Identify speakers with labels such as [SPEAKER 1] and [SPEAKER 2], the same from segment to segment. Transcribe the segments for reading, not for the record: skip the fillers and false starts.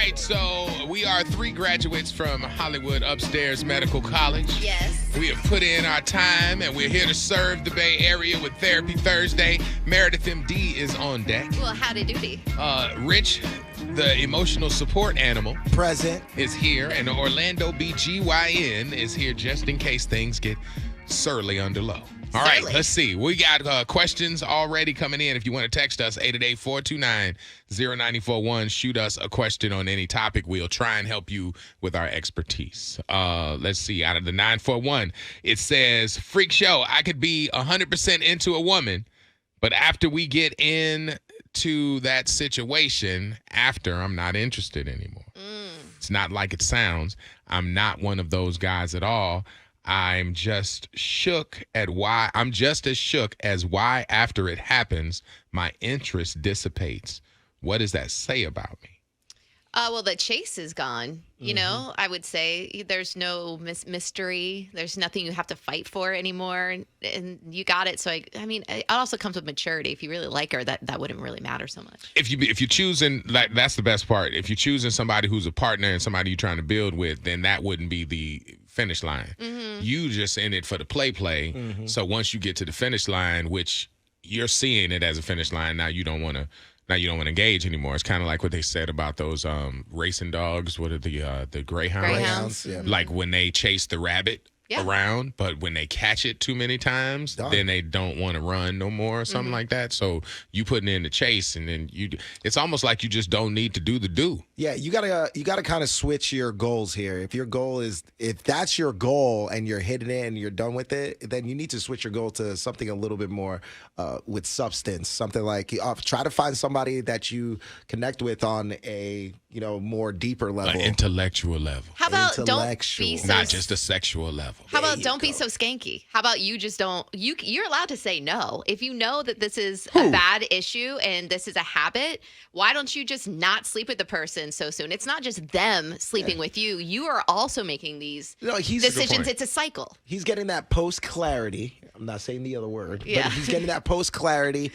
[SPEAKER 1] right, so we are 3 graduates from Hollywood Upstairs Medical College.
[SPEAKER 2] Yes.
[SPEAKER 1] We have put in our time, and we're here to serve the Bay Area with Therapy Thursday. Meredith MD is on deck.
[SPEAKER 2] Well, howdy doody.
[SPEAKER 1] Rich, the emotional support animal,
[SPEAKER 3] present,
[SPEAKER 1] is here, and Orlando BGYN is here just in case things get surly under low. All right, let's see. We got questions already coming in. If you want to text us, 888-429-0941. Shoot us a question on any topic. We'll try and help you with our expertise. Let's see. Out of the 941, it says, freak show. I could be 100% into a woman, but after we get into that situation, I'm not interested anymore. It's not like it sounds. I'm not one of those guys at all. I'm just as shook as why after it happens, my interest dissipates. What does that say about me?
[SPEAKER 2] Well, the chase is gone. You know, I would say there's no mystery. There's nothing you have to fight for anymore. And you got it. So, I mean, it also comes with maturity. If you really like her, that wouldn't really matter so much.
[SPEAKER 1] If you're choosing, that's the best part. If you're choosing somebody who's a partner and somebody you're trying to build with, then that wouldn't be the finish line. You just in it for the play. So once you get to the finish line, which you're seeing it as a finish line, now you don't want to engage anymore. It's kind of like what they said about those racing dogs. What are the greyhounds?
[SPEAKER 3] Yeah.
[SPEAKER 1] Like when they chase the rabbit around, but when they catch it too many times, then they don't want to run no more or something like that. So you putting in the chase, and then it's almost like you just don't need to do the do.
[SPEAKER 3] Yeah, you gotta kind of switch your goals here. If that's your goal and you're hitting it and you're done with it, then you need to switch your goal to something a little bit more with substance. Something like try to find somebody that you connect with on a more deeper level,
[SPEAKER 1] an intellectual level.
[SPEAKER 2] How about don't be so
[SPEAKER 1] not just a sexual level?
[SPEAKER 2] How about don't be so skanky? How about you just don't? You're allowed to say no if you know that this is a bad issue and this is a habit. Why don't you just not sleep with the person so soon? It's not just them sleeping with you. You are also making these decisions. It's a cycle.
[SPEAKER 3] He's getting that post clarity. I'm not saying the other word. Yeah. But he's getting that post clarity.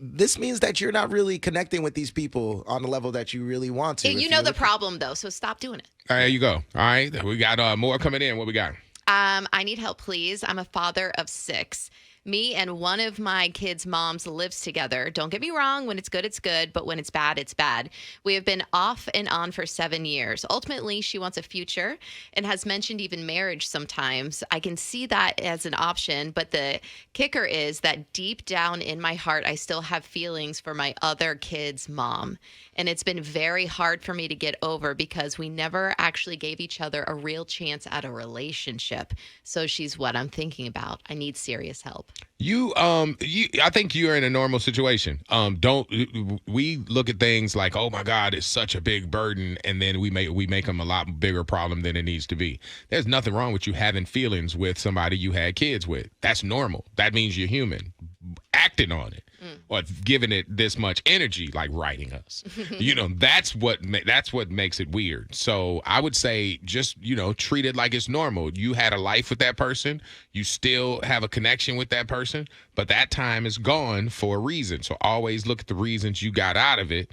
[SPEAKER 3] This means that you're not really connecting with these people on the level that you really want to.
[SPEAKER 2] You know the problem though, so stop doing it.
[SPEAKER 1] All right, there you go. All right, we got more coming in. What we got?
[SPEAKER 2] I need help, please. I'm a father of 6. Me and one of my kids' moms lives together. Don't get me wrong. When it's good, but when it's bad. We have been off and on for 7 years. Ultimately, she wants a future and has mentioned even marriage sometimes. I can see that as an option, but the kicker is that deep down in my heart, I still have feelings for my other kid's mom. And it's been very hard for me to get over because we never actually gave each other a real chance at a relationship. So she's what I'm thinking about. I need serious help.
[SPEAKER 1] I think you're in a normal situation. We look at things like, oh my God, it's such a big burden, and then we make them a lot bigger problem than it needs to be. There's nothing wrong with you having feelings with somebody you had kids with. That's normal. That means you're human. Acting on it or giving it this much energy, like writing us, that's what makes it weird. So I would say just, treat it like it's normal. You had a life with that person. You still have a connection with that person, but that time is gone for a reason. So always look at the reasons you got out of it.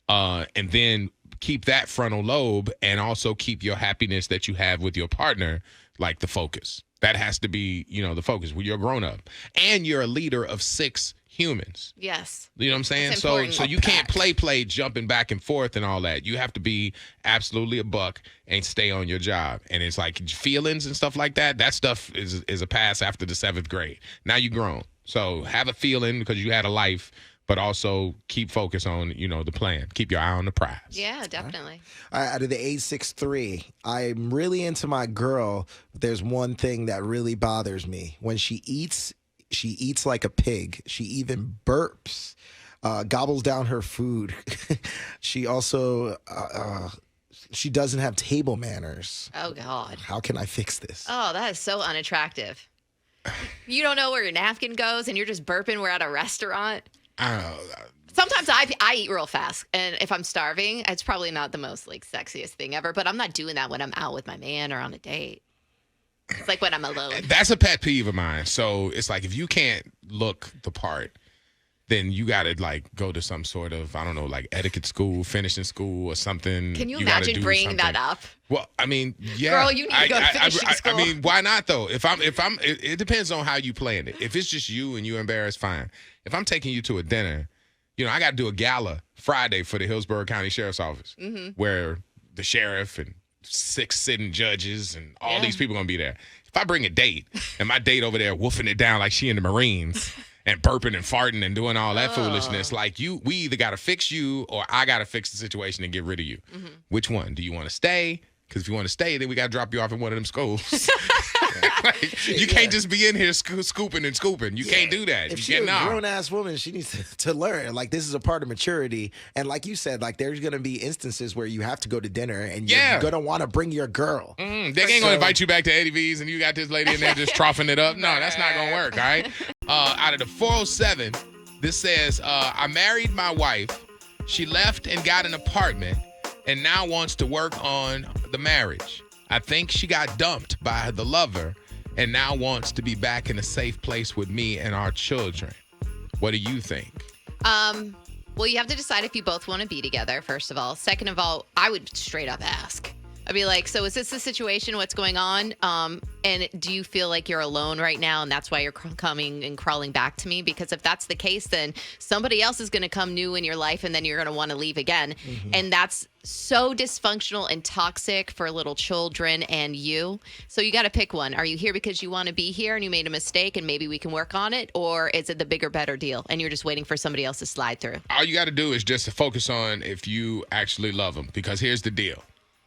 [SPEAKER 1] And then keep that frontal lobe and also keep your happiness that you have with your partner, like the focus. That has to be, the focus. Well, you're a grown up and you're a leader of 6 humans.
[SPEAKER 2] Yes.
[SPEAKER 1] You know what I'm saying? So you can't play jumping back and forth and all that. You have to be absolutely a buck and stay on your job. And it's like feelings and stuff like that. That stuff is a pass after the 7th grade. Now you're grown. So have a feeling because you had a life, but also keep focus on, the plan. Keep your eye on the prize.
[SPEAKER 2] Yeah, definitely.
[SPEAKER 3] Out of the 863, I'm really into my girl. There's one thing that really bothers me. When she eats like a pig. She even burps, gobbles down her food. She also, she doesn't have table manners.
[SPEAKER 2] Oh, God.
[SPEAKER 3] How can I fix this?
[SPEAKER 2] Oh, that is so unattractive. You don't know where your napkin goes and you're just burping. We're at a restaurant.
[SPEAKER 1] I don't know.
[SPEAKER 2] Sometimes I eat real fast, and if I'm starving, it's probably not the most sexiest thing ever, but I'm not doing that when I'm out with my man or on a date. It's like when I'm alone.
[SPEAKER 1] That's a pet peeve of mine. So it's like if you can't look the part, then you got to like go to some sort of, I don't know, like etiquette school, finishing school or something.
[SPEAKER 2] Can you
[SPEAKER 1] gotta
[SPEAKER 2] imagine
[SPEAKER 1] do
[SPEAKER 2] bringing that up?
[SPEAKER 1] Well, I mean, yeah.
[SPEAKER 2] Girl, you need to go to finishing school.
[SPEAKER 1] I mean, why not though? It depends on how you plan it. If it's just you and you're embarrassed, fine. If I'm taking you to a dinner, I got to do a gala Friday for the Hillsborough County Sheriff's Office, where the sheriff and 6 sitting judges and all these people going to be there. If I bring a date and my date over there woofing it down like she in the Marines and burping and farting and doing all that foolishness, like we either got to fix you or I got to fix the situation and get rid of you. Which one? Do you want to stay? Because if you want to stay, then we got to drop you off in one of them schools. You can't just be in here scooping and scooping. You can't do that.
[SPEAKER 3] If she's a grown-ass woman, she needs to learn. Like, this is a part of maturity. And like you said, like, there's going to be instances where you have to go to dinner and you're going to want to bring your girl.
[SPEAKER 1] They ain't going to invite you back to Eddie V's and you got this lady in there just troughing it up. No, that's not going to work, all right? Out of the 407, this says, I married my wife. She left and got an apartment and now wants to work on the marriage. I think she got dumped by the lover and now wants to be back in a safe place with me and our children. What do you think?
[SPEAKER 2] Well, you have to decide if you both want to be together, first of all. Second of all, I would straight up ask. I'd be like, so is this the situation? What's going on? And do you feel like you're alone right now and that's why you're coming and crawling back to me? Because if that's the case, then somebody else is going to come new in your life and then you're going to want to leave again. And that's so dysfunctional and toxic for little children and you. So you got to pick one. Are you here because you want to be here and you made a mistake and maybe we can work on it? Or is it the bigger, better deal and you're just waiting for somebody else to slide through?
[SPEAKER 1] All you got to do is just focus on if you actually love them. Because here's the deal.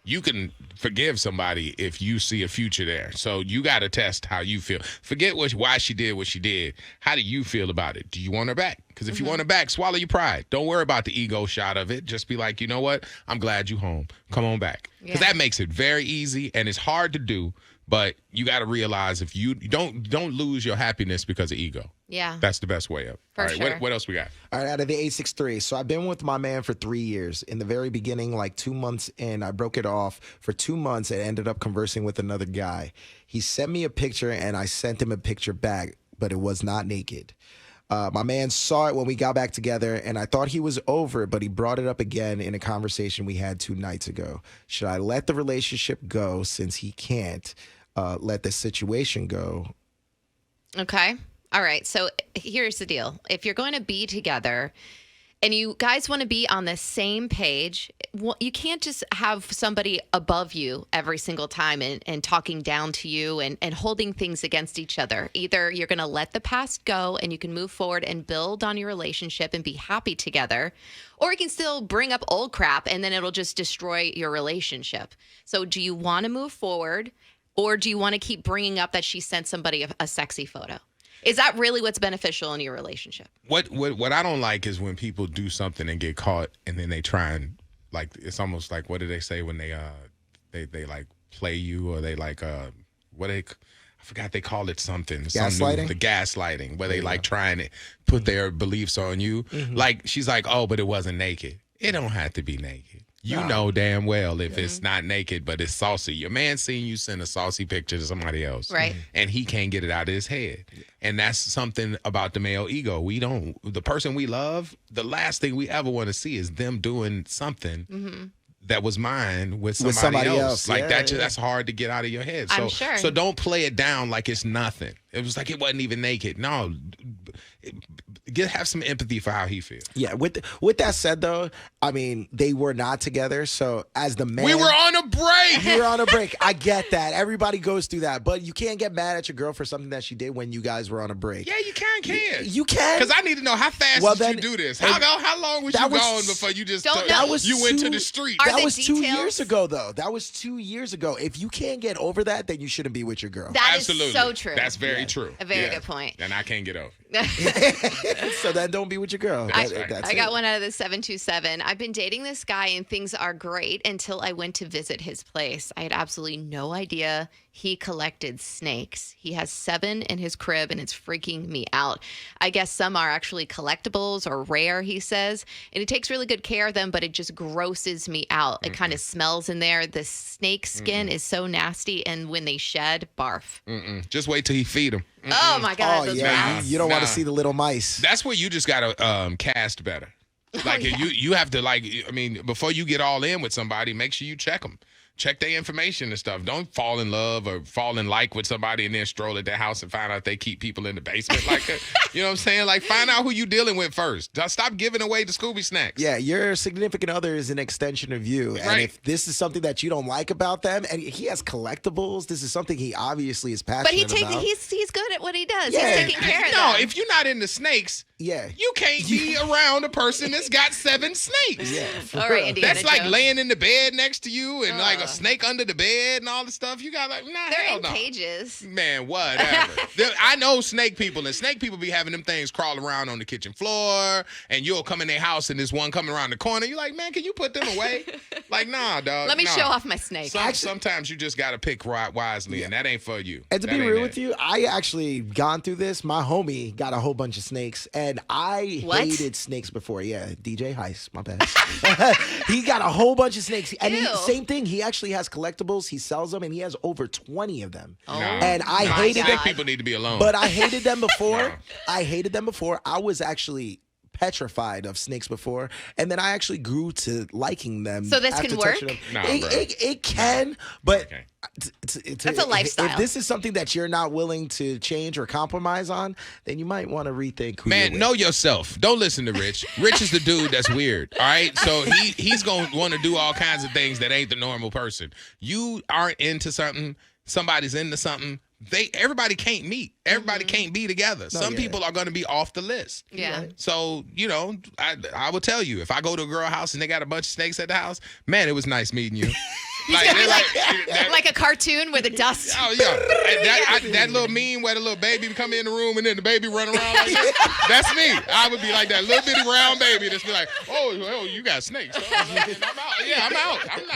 [SPEAKER 1] You can forgive somebody if you see a future there. So you got to test how you feel. Forget why she did what she did. How do you feel about it? Do you want her back? Because if you want her back, swallow your pride. Don't worry about the ego shot of it. Just be like, you know what? I'm glad you home. Come on back. Because that makes it very easy and it's hard to do. But you got to realize if you don't lose your happiness because of ego.
[SPEAKER 2] Yeah.
[SPEAKER 1] That's the best way of.
[SPEAKER 2] For
[SPEAKER 1] all right,
[SPEAKER 2] sure.
[SPEAKER 1] What else we got?
[SPEAKER 3] All right, out of the 863. So I've been with my man for 3 years. In the very beginning, like 2 months in, I broke it off. For 2 months, and ended up conversing with another guy. He sent me a picture, and I sent him a picture back, but it was not naked. My man saw it when we got back together, and I thought he was over it, but he brought it up again in a conversation we had 2 nights ago. Should I let the relationship go since he can't let the situation go?
[SPEAKER 2] Okay. All right. So here's the deal. If you're going to be together and you guys want to be on the same page, you can't just have somebody above you every single time and talking down to you and holding things against each other. Either you're going to let the past go and you can move forward and build on your relationship and be happy together, or you can still bring up old crap and then it'll just destroy your relationship. So do you want to move forward, or do you want to keep bringing up that she sent somebody a sexy photo? Is that really what's beneficial in your relationship?
[SPEAKER 1] What I don't like is when people do something and get caught and then they try and, like, it's almost like, what do they say when they like play you, or they like I forgot they call it something.
[SPEAKER 3] Gaslighting?
[SPEAKER 1] The gaslighting, where they like trying to put their beliefs on you. Like, she's like, oh, but it wasn't naked. It don't have to be naked. You know damn well if it's not naked, but it's saucy. Your man seen you send a saucy picture to somebody else.
[SPEAKER 2] Right.
[SPEAKER 1] And he can't get it out of his head. And that's something about the male ego. The person we love, the last thing we ever want to see is them doing something that was mine with somebody else. Like, that's hard to get out of your head. So,
[SPEAKER 2] I'm sure.
[SPEAKER 1] So don't play it down like it's nothing. It was like it wasn't even naked. No. Have some empathy for how he feels.
[SPEAKER 3] Yeah, with that said, though, I mean, they were not together. So as the man,
[SPEAKER 1] we were on a break.
[SPEAKER 3] You were on a break. I get that. Everybody goes through that, but you can't get mad at your girl for something that she did when you guys were on a break.
[SPEAKER 1] Yeah, you can.
[SPEAKER 3] You can.
[SPEAKER 1] Because I need to know, how fast did you do this? How long was you gone before you just went to the street?
[SPEAKER 3] That was 2 years ago, though. That was 2 years ago. If you can't get over that, then you shouldn't be with your girl.
[SPEAKER 2] That
[SPEAKER 1] Absolutely.
[SPEAKER 2] is so true.
[SPEAKER 1] That's very true.
[SPEAKER 2] A very good point.
[SPEAKER 1] And I can't get over.
[SPEAKER 3] So then don't be with your girl.
[SPEAKER 2] I got one out of the 727. I've been dating this guy and things are great until I went to visit his place. I had absolutely no idea he collected snakes. He has 7 in his crib and it's freaking me out. I guess some are actually collectibles or rare, he says. And he takes really good care of them, but it just grosses me out. It kind of smells in there. The snake skin is so nasty. And when they shed, barf.
[SPEAKER 1] Just wait till he feed them.
[SPEAKER 2] Oh my God.
[SPEAKER 3] Oh,
[SPEAKER 2] those
[SPEAKER 3] yeah.
[SPEAKER 2] rats.
[SPEAKER 3] You don't want to see the little mice.
[SPEAKER 1] That's where you just gotta cast better. Like you have to before you get all in with somebody, make sure you check them. Check their information and stuff. Don't fall in love or fall in like with somebody and then stroll at their house and find out they keep people in the basement like that. You know what I'm saying? Like, find out who you dealing with first. Stop giving away the Scooby snacks.
[SPEAKER 3] Yeah, your significant other is an extension of you. And
[SPEAKER 1] Right.
[SPEAKER 3] if this is something that you don't like about them, and he has collectibles, this is something he obviously is
[SPEAKER 2] But
[SPEAKER 3] passionate about.
[SPEAKER 2] he's good at what he does.
[SPEAKER 3] Yeah.
[SPEAKER 2] He's taking care of
[SPEAKER 1] No,
[SPEAKER 2] them.
[SPEAKER 1] if you're not into snakes,
[SPEAKER 3] Yeah.
[SPEAKER 1] you can't be around a person that's got 7 snakes.
[SPEAKER 3] Yeah. for
[SPEAKER 2] All right,
[SPEAKER 3] real.
[SPEAKER 2] Indiana
[SPEAKER 1] That's like
[SPEAKER 2] Jones.
[SPEAKER 1] laying in the bed next to you and like a snake under the bed and all the stuff. You got
[SPEAKER 2] They're
[SPEAKER 1] hell
[SPEAKER 2] in
[SPEAKER 1] no.
[SPEAKER 2] cages.
[SPEAKER 1] Man, whatever. I know snake people, and snake people be having them things crawl around on the kitchen floor, and you'll come in their house, and there's one coming around the corner. You're like, man, can you put them away? Like, nah, dog.
[SPEAKER 2] Let me
[SPEAKER 1] nah.
[SPEAKER 2] show off my snake.
[SPEAKER 1] Sometimes you just got to pick wisely, and that ain't for you.
[SPEAKER 3] And to
[SPEAKER 1] That
[SPEAKER 3] be
[SPEAKER 1] ain't
[SPEAKER 3] real
[SPEAKER 1] it.
[SPEAKER 3] with you, I actually gone through this. My homie got a whole bunch of snakes, and I
[SPEAKER 2] What?
[SPEAKER 3] hated snakes before. Yeah, DJ Heist, my bad. He got a whole bunch of snakes. And
[SPEAKER 2] Ew.
[SPEAKER 3] same thing, he actually has collectibles. He sells them, and he has over 20 of them.
[SPEAKER 2] Oh,
[SPEAKER 3] And I
[SPEAKER 2] my
[SPEAKER 3] hated
[SPEAKER 2] God.
[SPEAKER 1] Snake people need to be alone.
[SPEAKER 3] But I hated them before.
[SPEAKER 1] No.
[SPEAKER 3] I hated them before. I was actually petrified of snakes before, and then I actually grew to liking them.
[SPEAKER 2] So this
[SPEAKER 3] after
[SPEAKER 2] can
[SPEAKER 3] touching
[SPEAKER 2] work?
[SPEAKER 3] them.
[SPEAKER 1] Nah, bro.
[SPEAKER 3] It can, but
[SPEAKER 1] Okay.
[SPEAKER 2] That's a lifestyle.
[SPEAKER 3] If this is something that you're not willing to change or compromise on, then you might want to rethink who
[SPEAKER 1] Man,
[SPEAKER 3] you're
[SPEAKER 1] know
[SPEAKER 3] with.
[SPEAKER 1] yourself. Don't listen to Rich. Rich is the dude that's weird. All right, so he's gonna want to do all kinds of things that ain't the normal person. You aren't into something. Somebody's into something. Everybody can't meet. Everybody can't be together. Some
[SPEAKER 3] yeah.
[SPEAKER 1] people are going to be off the list.
[SPEAKER 2] Yeah.
[SPEAKER 1] So, I will tell you, if I go to a girl house and they got a bunch of snakes at the house, man, it was nice meeting you.
[SPEAKER 2] Like a cartoon with a dust.
[SPEAKER 1] Oh yeah, that little meme where the little baby come in the room and then the baby run around like that. That's me. I would be like that little bitty round baby that's be like, oh, you got snakes. Oh, I'm out. Yeah, I'm out. I'm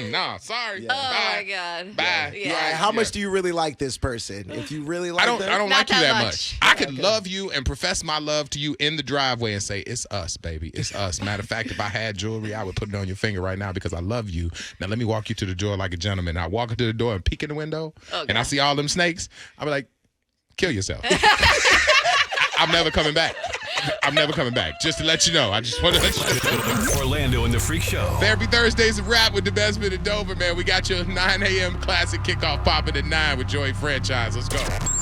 [SPEAKER 1] not. Nah, sorry.
[SPEAKER 2] Oh
[SPEAKER 1] Bye.
[SPEAKER 2] my God.
[SPEAKER 1] Bye.
[SPEAKER 2] Yeah.
[SPEAKER 3] Yeah, how much do you really like this person? If you really like
[SPEAKER 1] I don't
[SPEAKER 3] them,
[SPEAKER 1] like you
[SPEAKER 2] that
[SPEAKER 1] that
[SPEAKER 2] much.
[SPEAKER 1] much. I could love you and profess my love to you in the driveway and say, it's us, baby. It's us. Matter of fact, if I had jewelry, I would put it on your finger right now because I love you. Now let me walk you to the door like a gentleman. I walk into the door and peek in the window and I see all them snakes. I'll be like, kill yourself. I'm never coming back. I'm never coming back. Just to let you know. I just want to let you know.
[SPEAKER 4] Orlando and the Freak Show.
[SPEAKER 1] Therapy Thursdays of Rap with the best bit of Dover, man. We got your 9 a.m. classic kickoff popping at 9 with Joey Franchise. Let's go.